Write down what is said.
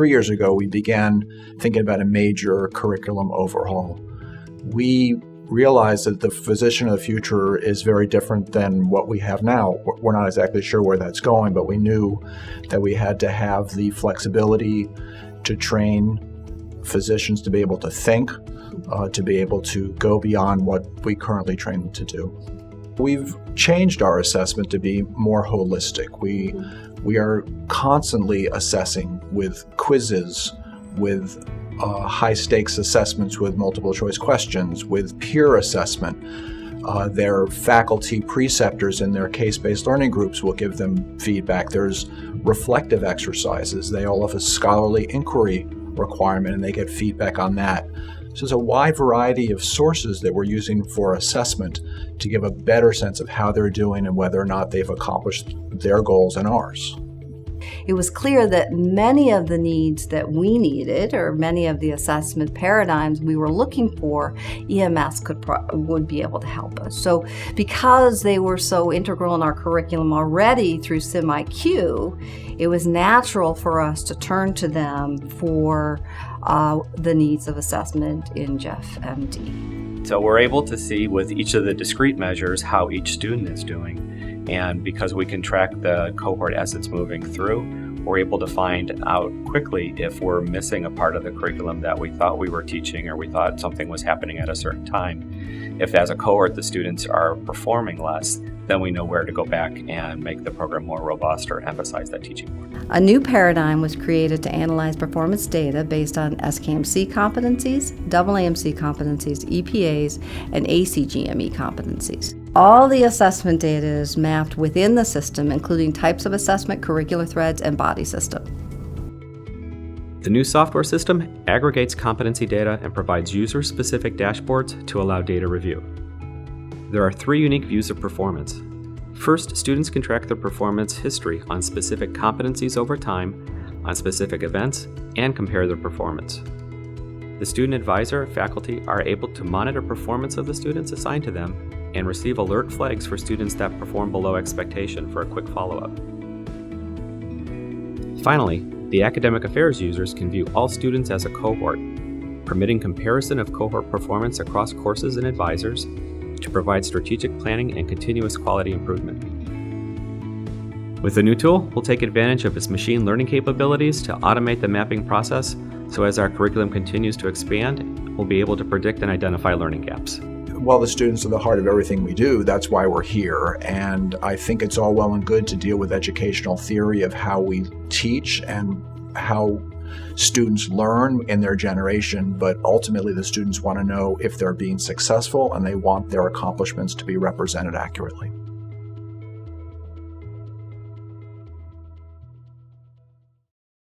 3 years ago, we began thinking about a major curriculum overhaul. We realized that the physician of the future is very different than what we have now. We're not exactly sure where that's going, but we knew that we had to have the flexibility to train physicians to be able to think, to be able to go beyond what we currently train them to do. We've changed our assessment to be more holistic. We are constantly assessing with quizzes, with high-stakes assessments with multiple-choice questions, with peer assessment. Their faculty preceptors in their case-based learning groups will give them feedback. There's reflective exercises. They all have a scholarly inquiry requirement, and they get feedback on that. So there's a wide variety of sources that we're using for assessment to give a better sense of how they're doing and whether or not they've accomplished their goals and ours. It was clear that many of the needs that we needed, or many of the assessment paradigms we were looking for, EMS would be able to help us. So because they were so integral in our curriculum already through SimIQ, it was natural for us to turn to them for the needs of assessment in JEF-MD. So we're able to see with each of the discrete measures how each student is doing. And because we can track the cohort as it's moving through, we're able to find out quickly if we're missing a part of the curriculum that we thought we were teaching or we thought something was happening at a certain time. If as a cohort the students are performing less, then we know where to go back and make the program more robust or emphasize that teaching more. A new paradigm was created to analyze performance data based on SKMC competencies, AAMC competencies, EPAs, and ACGME competencies. All the assessment data is mapped within the system, including types of assessment, curricular threads, and body system. The new software system aggregates competency data and provides user-specific dashboards to allow data review. There are 3 unique views of performance. First, students can track their performance history on specific competencies over time, on specific events, and compare their performance. The student advisor and faculty are able to monitor performance of the students assigned to them and receive alert flags for students that perform below expectation for a quick follow-up. Finally, the academic affairs users can view all students as a cohort, permitting comparison of cohort performance across courses and advisors to provide strategic planning and continuous quality improvement. With the new tool, we'll take advantage of its machine learning capabilities to automate the mapping process, so as our curriculum continues to expand, we'll be able to predict and identify learning gaps. While the students are the heart of everything we do, that's why we're here. And I think it's all well and good to deal with educational theory of how we teach and how students learn in their generation, but ultimately the students want to know if they're being successful and they want their accomplishments to be represented accurately.